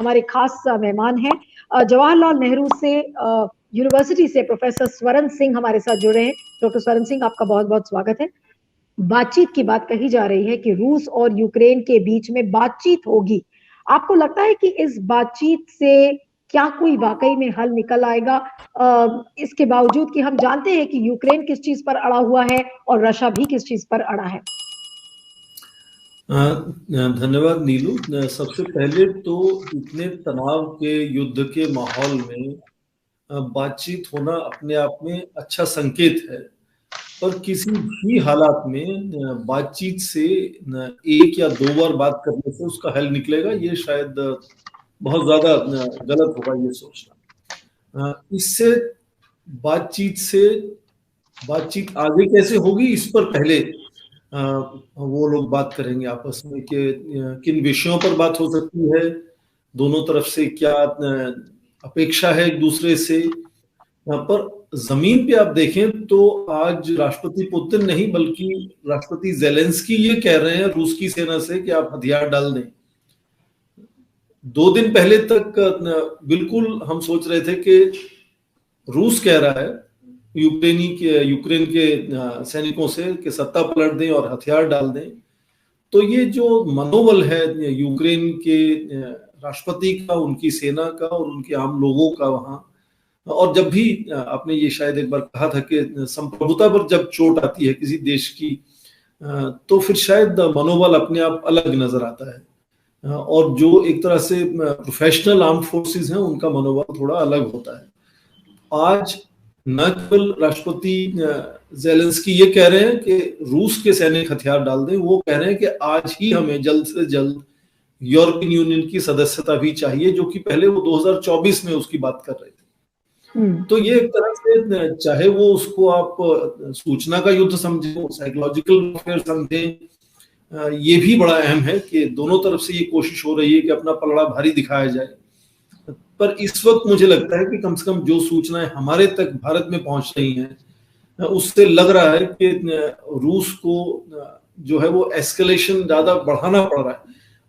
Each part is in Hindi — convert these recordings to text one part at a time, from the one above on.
हमारे खास मेहमान हैं जवाहरलाल नेहरू से यूनिवर्सिटी से प्रोफेसर स्वरण सिंह हमारे साथ जुड़े हैं। डॉक्टर स्वरण सिंह, आपका बहुत बहुत स्वागत है। बातचीत की बात कही जा रही है कि रूस और यूक्रेन के बीच में बातचीत होगी। आपको लगता है कि इस बातचीत से क्या कोई वाकई में हल निकल आएगा, इसके बावजूद कि हम जानते हैं कि यूक्रेन किस चीज पर अड़ा हुआ है और रशिया भी किस चीज पर अड़ा है? धन्यवाद नीलू। सबसे पहले तो इतने तनाव के युद्ध के माहौल में बातचीत होना अपने आप में अच्छा संकेत है, पर किसी भी हालात में बातचीत से एक या दो बार बात करने से उसका हल निकलेगा, ये शायद बहुत ज्यादा गलत होगा ये सोचना। इससे बातचीत आगे कैसे होगी इस पर पहले वो लोग बात करेंगे आपस में कि किन विषयों पर बात हो सकती है, दोनों तरफ से क्या अपेक्षा है एक दूसरे से। पर जमीन पे आप देखें तो आज राष्ट्रपति पुतिन नहीं बल्कि राष्ट्रपति जेलेंस्की ये कह रहे हैं रूस की सेना से कि आप हथियार डाल दें। 2 दिन पहले तक बिल्कुल हम सोच रहे थे कि रूस कह रहा है यूक्रेन के सैनिकों से कि सत्ता पलट दें और हथियार डाल दें। तो ये जो मनोबल है यूक्रेन के राष्ट्रपति का, उनकी सेना का और उनके आम लोगों का वहां, और जब भी आपने ये शायद एक बार कहा था कि संप्रभुता पर जब चोट आती है किसी देश की तो फिर शायद मनोबल अपने आप अलग नजर आता है, और जो एक तरह से प्रोफेशनल आर्म फोर्सेस हैं उनका मनोबल थोड़ा अलग होता है। आज न केवल राष्ट्रपति जेलेंस्की ये कह रहे हैं कि रूस के सैनिक हथियार डाल दें, वो कह रहे हैं कि आज ही हमें जल्द से जल्द यूरोपियन यूनियन की सदस्यता भी चाहिए, जो कि पहले वो 2024 में उसकी बात कर रहे थे। तो ये एक तरह से चाहे वो उसको आप सूचना का युद्ध समझें, साइकोलॉजिकल वॉरफेयर समझें, ये भी बड़ा अहम है कि दोनों तरफ से ये कोशिश हो रही है कि अपना पलड़ा भारी दिखाया जाए। पर इस वक्त मुझे लगता है कि कम से कम जो सूचनाएं हमारे तक भारत में पहुंच रही हैं उससे लग रहा है कि रूस को जो है वो एस्केलेशन ज्यादा बढ़ाना पड़ रहा है।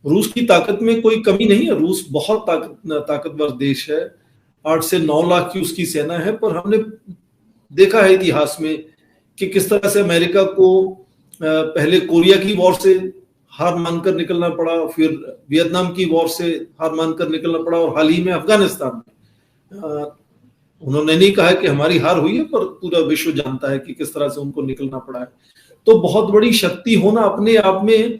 रूस की ताकत में कोई कमी नहीं है, रूस बहुत ताकतवर देश है, 8 से 9 लाख की उसकी सेना है। पर हमने देखा है इतिहास में कि किस तरह से अमेरिका को पहले कोरिया की वॉर से हार मानकर निकलना पड़ा, फिर वियतनाम की वॉर से हार मानकर निकलना पड़ा, और हाल ही में अफगानिस्तान में। उन्होंने नहीं कहा कि हमारी हार हुई है, पर पूरा विश्व जानता है कि किस तरह से उनको निकलना पड़ा है। तो बहुत बड़ी शक्ति होना अपने आप में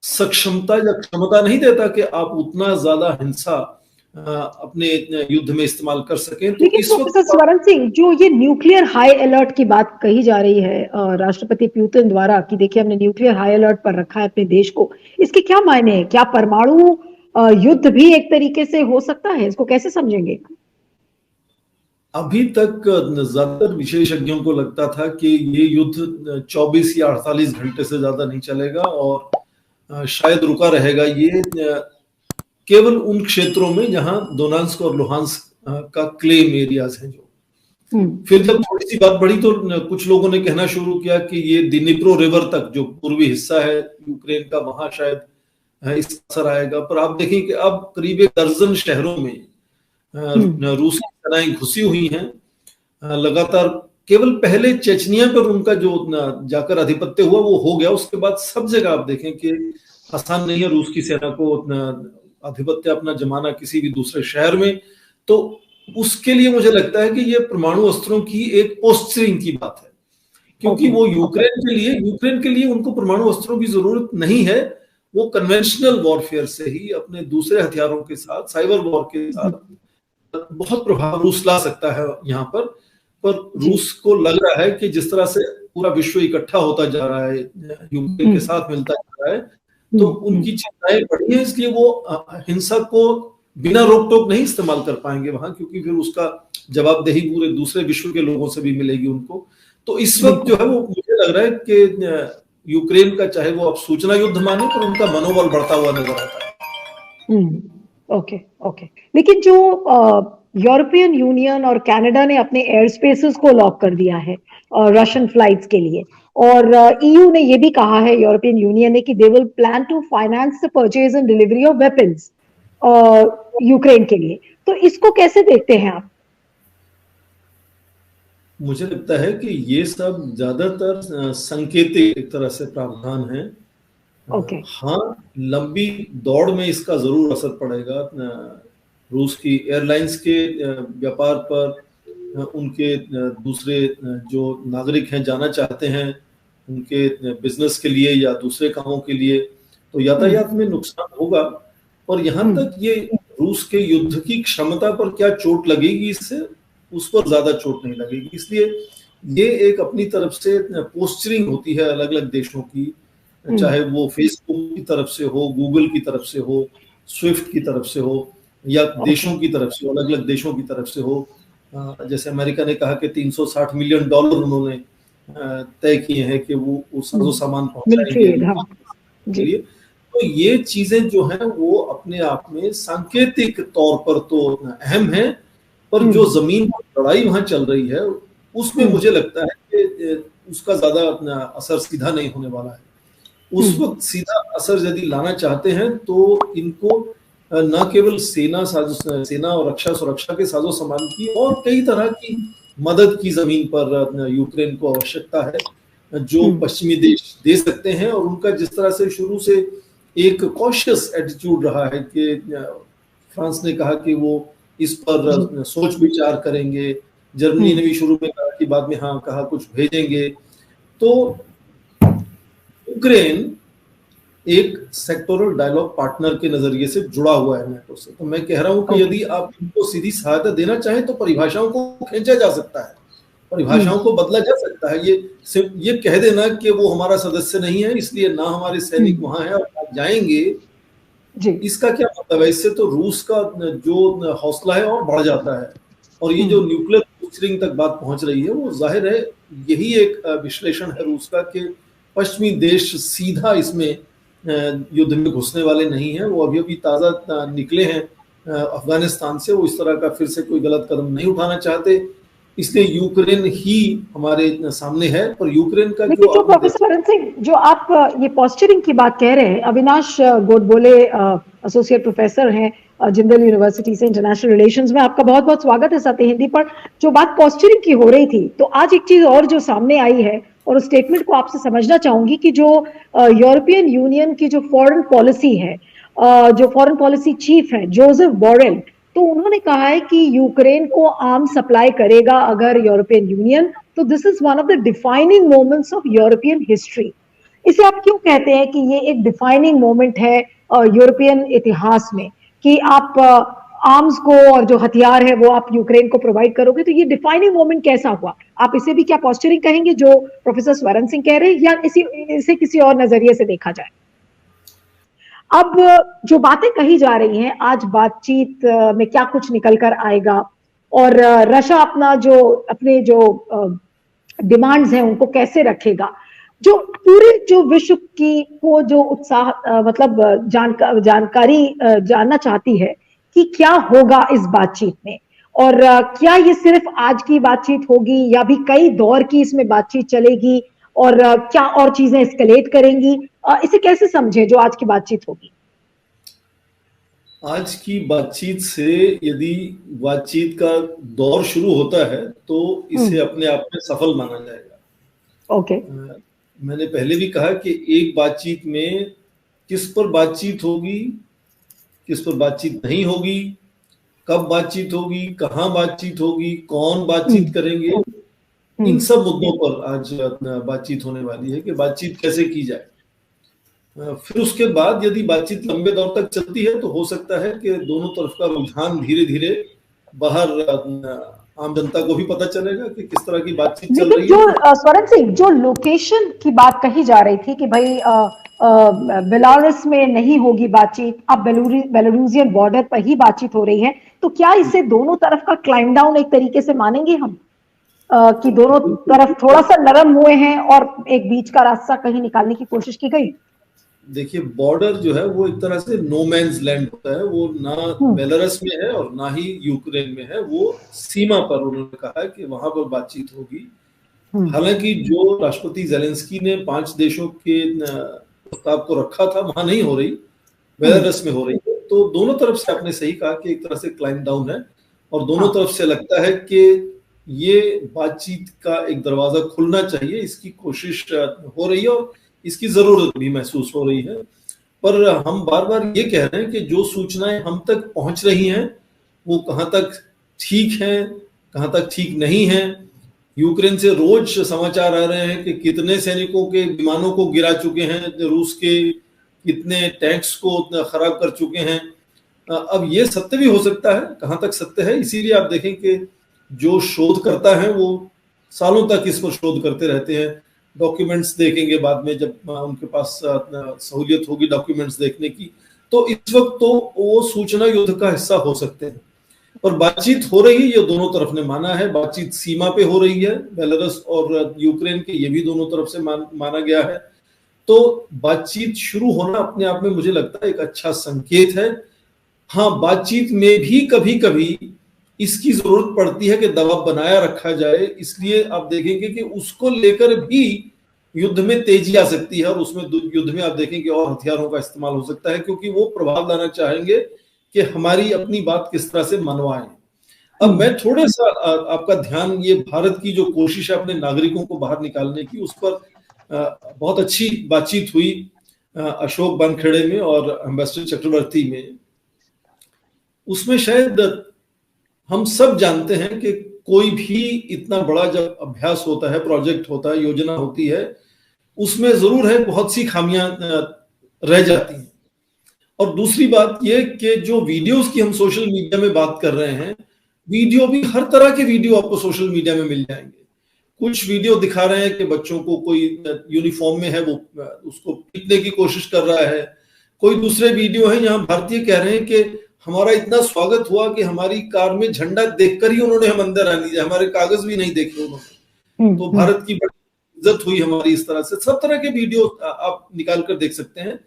सक्षमता या क्षमता नहीं देता कि आप उतना ज्यादा हिंसा अपने युद्ध में इस्तेमाल कर सकें। तो लेकिन प्रोफेसर स्वरण सिंह, जो ये न्यूक्लियर हाई अलर्ट की बात कही जा रही है राष्ट्रपति पुतिन द्वारा कि देखिए हमने न्यूक्लियर हाई अलर्ट पर रखा है अपने देश को, इसके क्या मायने हैं? क्या परमाणु युद्ध भी एक तरीके से हो सकता है? इसको कैसे समझेंगे? अभी तक ज्यादातर विशेषज्ञों को लगता था कि ये युद्ध 24 या 48 घंटे से ज्यादा नहीं चलेगा और शायद रुका रहेगा ये केवल उन क्षेत्रों में जहां दोनेत्स्क और लुहांस्क का क्लेम एरियाज हैं। जो फिर जब थोड़ी सी बात बढ़ी तो कुछ लोगों ने कहना शुरू किया कि ये दिनिप्रो रिवर तक जो पूर्वी हिस्सा है यूक्रेन का, वहां शायद इसका असर आएगा। पर आप देखें कि अब करीब 1 दर्जन शहरों में रूसी सेनाएं घुसी हुई हैं लगातार। केवल पहले चेचनिया पर उनका जो जाकर आधिपत्य हुआ वो हो गया, उसके बाद सब जगह आप देखें कि आसान नहीं है रूस की सेना को आधिपत्य अपना जमाना किसी भी दूसरे शहर में। तो उसके लिए मुझे लगता है कि ये परमाणु अस्त्रों की एक पोस्टरिंग की बात है, क्योंकि वो यूक्रेन के लिए उनको परमाणु अस्त्रों की जरूरत नहीं है। वो कन्वेंशनल वॉरफेयर से ही अपने दूसरे हथियारों के साथ, साइबर वॉर के साथ बहुत प्रभाव रूस ला सकता है यहाँ पर रूस को लग रहा है कि जिस तरह से पूरा विश्व इकट्ठा होता जा रहा है, यूक्रेन के साथ मिलता जा रहा है, तो उनकी चिंताएं बढ़ी है। इसलिए वो हिंसा को बिना रोक टोक नहीं इस्तेमाल कर पाएंगे वहां, क्योंकि फिर उसका जवाबदेही पूरे दूसरे विश्व के लोगों से भी मिलेगी उनको। तो इस वक्त जो है वो मुझे लग रहा है कि यूक्रेन का, चाहे वो आप सूचना युद्ध माने, पर उनका मनोबल बढ़ता हुआ नजर आता है। ओके। लेकिन जो यूरोपियन यूनियन और कनाडा ने अपने एयर स्पेसेस को लॉक कर दिया है रशियन फ्लाइट्स के लिए, और ईयू ने ये भी कहा है, यूरोपियन यूनियन ने, कि they will plan to finance the purchase and delivery of weapons Ukraine के लिए। तो इसको कैसे देखते हैं आप? मुझे लगता है कि ये सब ज्यादातर संकेतिक एक तरह से प्रावधान है। ओके। हाँ, लंबी दौड़ में इसका जरूर असर पड़ेगा रूस की एयरलाइंस के व्यापार पर, उनके दूसरे जो नागरिक हैं जाना चाहते हैं उनके बिजनेस के लिए या दूसरे कामों के लिए, तो यातायात में नुकसान होगा। और यहाँ तक ये रूस के युद्ध की क्षमता पर क्या चोट लगेगी इससे, उस पर ज्यादा चोट नहीं लगेगी। इसलिए ये एक अपनी तरफ से पोस्चरिंग होती है अलग अलग देशों की, चाहे वो फेसबुक की तरफ से हो, गूगल की तरफ से हो, स्विफ्ट की तरफ से हो, या देशों की तरफ से, अलग अलग देशों की तरफ से हो। जैसे अमेरिका ने कहा कि $360 मिलियन उन्होंने तय किए हैं कि वो साजो सामान पहुंचाएंगे के लिए। तो ये चीजें जो हैं वो अपने आप में सांकेतिक तौर पर तो अहम है, पर जो जमीन पर लड़ाई वहां चल रही है उसमें मुझे लगता है कि उसका ज्यादा असर सीधा नहीं होने वाला है। उस वक्त सीधा असर यदि लाना चाहते हैं तो इनको न केवल सेना और रक्षा सुरक्षा के साजो सामान की और कई तरह की मदद की जमीन पर यूक्रेन को आवश्यकता है, जो पश्चिमी देश दे सकते हैं। और उनका जिस तरह से शुरू से एक कॉशियस एटीट्यूड रहा है कि फ्रांस ने कहा कि वो इस पर सोच विचार करेंगे, जर्मनी ने भी शुरू में कहा कि बाद में हाँ कहा कुछ भेजेंगे, तो यूक्रेन एक सेक्टोरल डायलॉग पार्टनर के नजरिए से जुड़ा हुआ है नेटो से। तो मैं कह रहा हूं कि यदि आप इनको सीधी सहायता देना चाहें तो परिभाषाओं को खींचा जा सकता है, परिभाषाओं को बदला जा सकता है। ये कह देना कि वो हमारा सदस्य नहीं है इसलिए ना हमारे सैनिक वहां हैं और ना जाएंगे, इसका क्या मतलब है? इससे तो रूस का जो हौसला है और बढ़ जाता है। और ये जो न्यूक्लियर पोस्चरिंग तक बात पहुंच रही है, वो जाहिर है यही एक विश्लेषण है रूस का कि पश्चिमी देश सीधा इसमें युद्ध में घुसने वाले नहीं है। वो अभी अभी ताजा निकले हैं अफगानिस्तान से, वो इस तरह का फिर से कोई गलत कदम नहीं उठाना चाहते, इसलिए यूक्रेन ही हमारे सामने है। पर यूक्रेन का जो प्रोफेसर वरुण सिंह, जो आप ये पोस्चरिंग की बात कह रहे हैं, अविनाश गोडबोले एसोसिएट प्रोफेसर हैं जिंदल यूनिवर्सिटी से इंटरनेशनल रिलेशंस में, आपका बहुत बहुत स्वागत है सत्य हिंदी पर। जो बात पोस्चरिंग की हो रही थी, तो आज एक चीज और जो सामने आई है और उस स्टेटमेंट को आपसे समझना चाहूंगी कि जो यूरोपियन यूनियन की जो फॉरेन पॉलिसी है, जो फॉरेन पॉलिसी चीफ है जोसेफ बोरेल, तो उन्होंने कहा है कि यूक्रेन को आर्म सप्लाई करेगा अगर यूरोपियन यूनियन, तो this is one of the defining moments of European history. इसे आप क्यों कहते हैं कि ये एक डिफाइनिंग मोमेंट है यूरोपियन इतिहास में, कि आप आर्म्स को और जो हथियार है वो आप यूक्रेन को प्रोवाइड करोगे? तो ये डिफाइनिंग मोमेंट कैसा हुआ? आप इसे भी क्या पोस्चरिंग कहेंगे जो प्रोफेसर स्वरण सिंह कह रहे हैं, या इसे किसी और नजरिए से देखा जाए? अब जो बातें कही जा रही हैं, आज बातचीत में क्या कुछ निकल कर आएगा, और रशिया अपने जो डिमांड्स हैं उनको कैसे रखेगा, जो पूरे जो विश्व की को जो उत्साह मतलब जानकारी जानना चाहती है कि क्या होगा इस बातचीत में, और क्या ये सिर्फ आज की बातचीत होगी या भी कई दौर की इसमें बातचीत चलेगी, और क्या और चीजें एस्केलेट करेंगी? इसे कैसे समझे जो आज की बातचीत होगी? आज की बातचीत से यदि बातचीत का दौर शुरू होता है तो इसे अपने आप में सफल माना जाएगा। ओके। मैंने पहले भी कहा कि एक बातचीत में किस पर बातचीत होगी, किस पर बातचीत नहीं होगी, कब बातचीत होगी, कहाँ बातचीत होगी, कौन बातचीत करेंगे, इन सब मुद्दों पर आज बातचीत होने वाली है कि बातचीत कैसे की जाए। फिर उसके बाद यदि बातचीत लंबे दौर तक चलती है तो हो सकता है कि दोनों तरफ का रुझान धीरे धीरे बाहर आम जनता को भी पता चलेगा कि किस तरह की बातचीत चल रही है। जो स्वरण सिंह, जो लोकेशन की बात कही जा रही थी कि भाई बेलारूस में नहीं होगी बातचीत, अब बेलारूसियन बॉर्डर पर ही बातचीत हो रही है, तो क्या इससे दोनों तरफ का क्लाइम डाउन एक तरीके से मानेंगे हम, कि दोनों तरफ थोड़ा सा नरम हुए हैं और एक बीच का रास्ता कहीं निकालने की कोशिश की गई? देखिए, बॉर्डर जो है वो एक तरह से नो मैन्स लैंड होता है, वो ना बेलारूस में है और ना ही यूक्रेन में है, वो सीमा पर उन्होंने कहा है कि वहां पर बातचीत होगी। हालांकि जो राष्ट्रपति जेलेंस्की ने 5 देशों के प्रस्ताव को रखा था वहां नहीं हो रही, बेलारूस में हो रही है। तो दोनों तरफ से आपने सही कहा कि एक तरह से क्लाइंब डाउन है, और दोनों तरफ से लगता है कि ये बातचीत का एक दरवाजा खुलना चाहिए, इसकी कोशिश हो रही है और इसकी जरूरत भी महसूस हो रही है। पर हम बार बार ये कह रहे हैं कि जो सूचनाएं हम तक पहुंच रही हैं वो कहाँ तक ठीक हैं, कहाँ तक ठीक नहीं है। यूक्रेन से रोज समाचार आ रहे हैं कि कितने सैनिकों के विमानों को गिरा चुके हैं रूस के, कितने टैंक्स को खराब कर चुके हैं। अब ये सत्य भी हो सकता है, कहाँ तक सत्य है, इसीलिए आप देखें कि जो शोधकर्ता हैं वो सालों तक इस पर शोध करते रहते हैं। डॉक्यूमेंट्स देखेंगे बाद में जब उनके पास सहूलियत होगी डॉक्यूमेंट्स देखने की, तो इस वक्त तो वो सूचना युद्ध का हिस्सा हो सकते हैं। और बातचीत हो रही है, ये दोनों तरफ ने माना है, बातचीत सीमा पे हो रही है, बेलारूस और यूक्रेन के, ये भी दोनों तरफ से माना गया है। तो बातचीत शुरू होना अपने आप में मुझे लगता है एक अच्छा संकेत है। हाँ, बातचीत में भी कभी कभी इसकी जरूरत पड़ती है कि दबाव बनाया रखा जाए, इसलिए आप देखेंगे कि उसको लेकर भी युद्ध में तेजी आ सकती है, और उसमें युद्ध में आप देखेंगे और हथियारों का इस्तेमाल हो सकता है, क्योंकि वो प्रभाव लाना चाहेंगे कि हमारी अपनी बात किस तरह से मनवाएं। अब मैं थोड़ा सा आपका ध्यान, ये भारत की जो कोशिश है अपने नागरिकों को बाहर निकालने की, उस पर बहुत अच्छी बातचीत हुई अशोक वानखेड़े में और एम्बेसडर चक्रवर्ती में। उसमें शायद हम सब जानते हैं कि कोई भी इतना बड़ा जब अभ्यास होता है, प्रोजेक्ट होता है, योजना होती है, उसमें जरूर है बहुत सी खामियां रह जाती हैं। और दूसरी बात यह कि जो वीडियोस की हम सोशल मीडिया में बात कर रहे हैं, वीडियो भी हर तरह के वीडियो आपको सोशल मीडिया में मिल जाएंगे। कुछ वीडियो दिखा रहे हैं कि बच्चों को कोई यूनिफॉर्म में है वो उसको पीटने की कोशिश कर रहा है। कोई दूसरे वीडियो है यहाँ भारतीय कह रहे हैं कि हमारा इतना स्वागत हुआ कि हमारी कार में झंडा देखकर ही उन्होंने हम अंदर आने दिया, हमारे कागज भी नहीं देखे उन्होंने, तो भारत की बड़ी इज्जत हुई हमारी। इस तरह से सब तरह के वीडियो आप निकाल कर देख सकते हैं।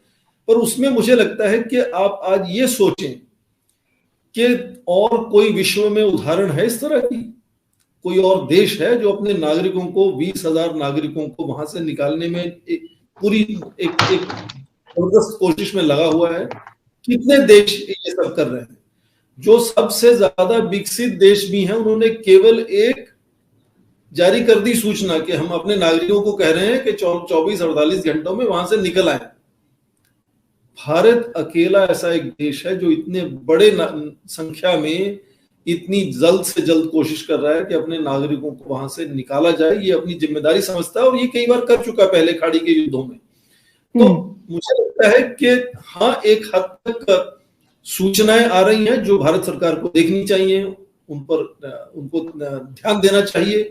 पर उसमें मुझे लगता है कि आप आज ये सोचें कि और कोई विश्व में उदाहरण है इस तरह की, कोई और देश है जो अपने नागरिकों को, 20,000 नागरिकों को वहां से निकालने में पूरी एक जबरदस्त कोशिश में लगा हुआ है। कितने देश ये सब कर रहे हैं? जो सबसे ज्यादा विकसित देश भी हैं, उन्होंने केवल एक जारी कर दी सूचना कि हम अपने नागरिकों को कह रहे हैं कि 24-48 घंटों में वहां से निकल आए। भारत अकेला ऐसा एक देश है जो इतने बड़े संख्या में इतनी जल्द से जल्द कोशिश कर रहा है कि अपने नागरिकों को वहां से निकाला जाए। ये अपनी जिम्मेदारी समझता है और ये कई बार कर चुका पहले खाड़ी के युद्धों में। तो मुझे लगता है कि हाँ, एक हद तक सूचनाएं आ रही हैं जो भारत सरकार को देखनी चाहिए, उनको ध्यान देना चाहिए।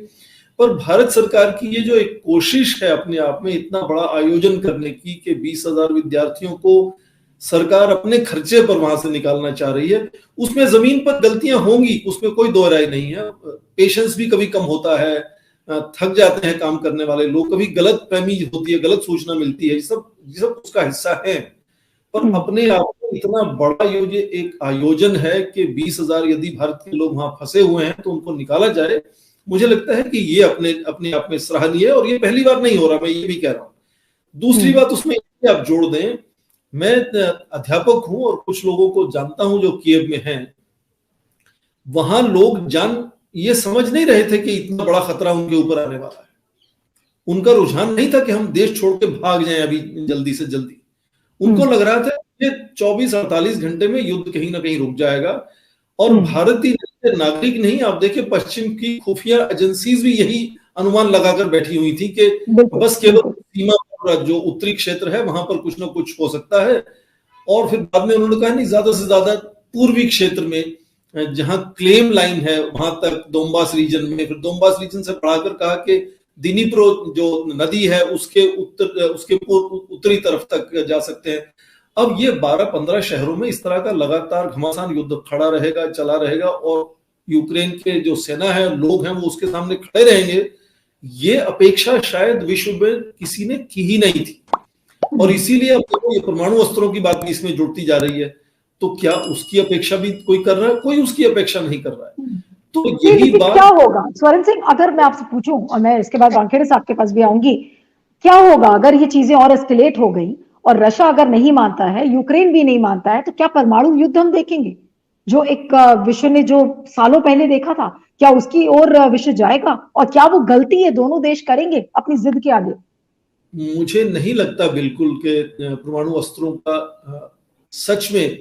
पर भारत सरकार की ये जो एक कोशिश है अपने आप में इतना बड़ा आयोजन करने की कि 20,000 विद्यार्थियों को सरकार अपने खर्चे पर वहां से निकालना चाह रही है, उसमें जमीन पर गलतियां होंगी, उसमें कोई दो राय नहीं है। पेशेंस भी कभी कम होता है, थक जाते हैं काम करने वाले लोग, कभी गलत फहमी होती है, गलत सूचना मिलती है, ये सब उसका हिस्सा है। पर अपने आप में इतना बड़ा एक आयोजन है कि 20,000 यदि भारत के लोग वहां फंसे हुए हैं तो उनको निकाला जाए। मुझे लगता है कि ये अपने आप में सराहनीय है, और ये पहली बार नहीं हो रहा, मैं ये भी कह रहा हूँ। दूसरी बात उसमें आप जोड़ दें, मैं अध्यापक हूं और कुछ लोगों को जानता हूं जो कीव में हैं। वहां लोग ये समझ नहीं रहे थे कि इतना बड़ा खतरा उनके ऊपर आने वाला है। उनका रुझान नहीं था कि हम देश छोड़ के भाग जाएं अभी जल्दी से जल्दी। उनको लग रहा था कि 24-48 घंटे में युद्ध कहीं ना कहीं रुक जाएगा। और भारतीय नागरिक नहीं, आप देखिए पश्चिम की खुफिया एजेंसीज भी यही अनुमान लगाकर बैठी हुई थी कि बस केवल सीमा पर जो उत्तरी क्षेत्र है वहां पर कुछ ना कुछ हो सकता है। और फिर बाद में उन्होंने कहा नहीं, ज्यादा से ज्यादा पूर्वी क्षेत्र में जहां क्लेम लाइन है वहां तक, दोम्बास रीजन में, फिर दोम्बास रीजन से बढ़ाकर कहा कि दिनीप्रो जो नदी है उसके उत्तरी तरफ तक जा सकते हैं। अब ये 12-15 शहरों में इस तरह का लगातार घमासान युद्ध खड़ा रहेगा, चला रहेगा, और यूक्रेन के जो सेना है, लोग हैं, वो उसके सामने खड़े रहेंगे। ये अपेक्षा शायद विश्व में किसी ने की ही नहीं थी। और इसीलिए अब देखो ये परमाणु अस्त्रों की बात भी इसमें जुड़ती जा रही है। तो क्या उसकी अपेक्षा भी कोई कर रहा है? कोई उसकी अपेक्षा नहीं कर रहा है। तो यही बात क्या होगा स्वरण सिंह, अगर मैं आपसे पूछूं, और मैं इसके बाद वानखेड़े साहब के पास भी आऊंगी, क्या होगा अगर ये चीजें और एस्केलेट हो गई और रशिया अगर नहीं मानता है, यूक्रेन भी नहीं मानता है, तो क्या परमाणु युद्ध हम देखेंगे? जो एक विश्व ने जो सालों पहले देखा था, क्या उसकी ओर विश्व जाएगा? और क्या वो गलती ये दोनों देश करेंगे अपनी जिद के आगे? मुझे नहीं लगता बिल्कुल कि परमाणु अस्त्रों का सच में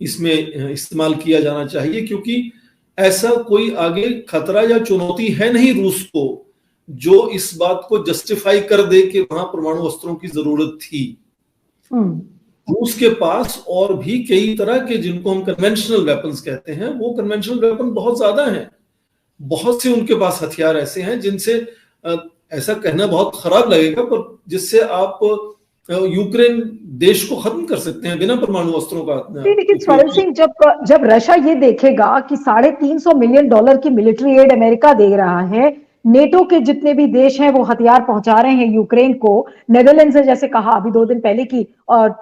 इसमें इस्तेमाल किया जाना चाहिए, क्योंकि ऐसा कोई आगे खतरा या चुनौती है नहीं रूस को जो इस बात को जस्टिफाई कर दे कि वहां परमाणु अस्त्रों की जरूरत थी। रूस के पास और भी कई तरह के, जिनको हम कन्वेंशनल वेपन्स कहते हैं, वो कन्वेंशनल वेपन बहुत ज्यादा हैं। बहुत से उनके पास हथियार ऐसे हैं जिनसे, ऐसा कहना बहुत खराब लगेगा, पर जिससे आप यूक्रेन देश को खत्म कर सकते हैं बिना परमाणु अस्त्रों का। लेकिन स्वरण सिंह, जब रशिया ये देखेगा कि $350 मिलियन की मिलिट्री एड अमेरिका दे रहा है, नेटो के जितने भी देश हैं वो हथियार पहुंचा रहे हैं यूक्रेन को, नेदरलैंड्स ने जैसे कहा अभी 2 दिन पहले की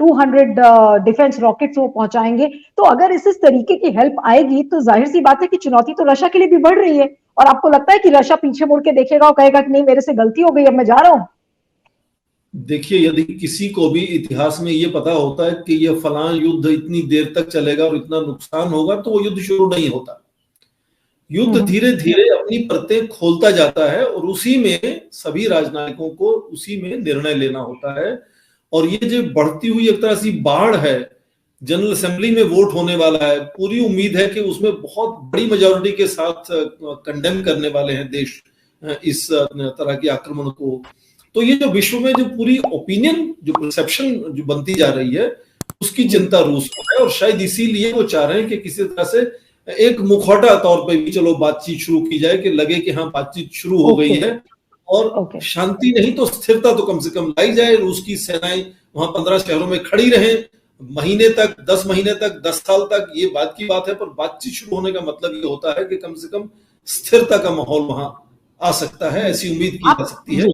200 डिफेंस रॉकेट्स वो पहुंचाएंगे, तो अगर इस तरीके की हेल्प आएगी तो जाहिर सी बात है कि चुनौती तो रशिया के लिए भी बढ़ रही है। और आपको लगता है कि रशिया पीछे मुड़ के देखेगा और कहेगा कि नहीं, मेरे से गलती हो गई, अब मैं जा रहा हूं? देखिए, यदि किसी को भी इतिहास में ये पता होता है कि ये फलां युद्ध इतनी देर तक चलेगा और इतना नुकसान होगा, तो वो युद्ध शुरू नहीं होता। युद्ध धीरे धीरे अपनी परतें खोलता जाता है और उसी में सभी राजनयिकों को उसी में निर्णय लेना होता है। और ये जो बढ़ती हुई एक तरह से बाढ़ है, जनरल असेंबली में वोट होने वाला है, पूरी उम्मीद है कि उसमें बहुत बड़ी मेजॉरिटी के साथ कंडेम करने वाले हैं देश इस तरह के आक्रमण को। तो ये जो विश्व में जो पूरी ओपिनियन, जो परसेप्शन जो बनती जा रही है, उसकी चिंता रूस को है। और शायद इसीलिए वो चाह रहे हैं कि किसी तरह से एक मुखौटा तौर पे भी चलो बातचीत शुरू की जाए, कि लगे कि हाँ बातचीत शुरू हो गई है, और शांति नहीं तो स्थिरता तो कम से कम लाई जाए। रूस की सेनाएं वहां 15 शहरों में खड़ी रहे महीने तक, 10 महीने तक, 10 साल तक, ये बात की बात है। पर बातचीत शुरू होने का मतलब ये होता है कि कम से कम स्थिरता का माहौल वहां आ सकता है, ऐसी उम्मीद की जा सकती है।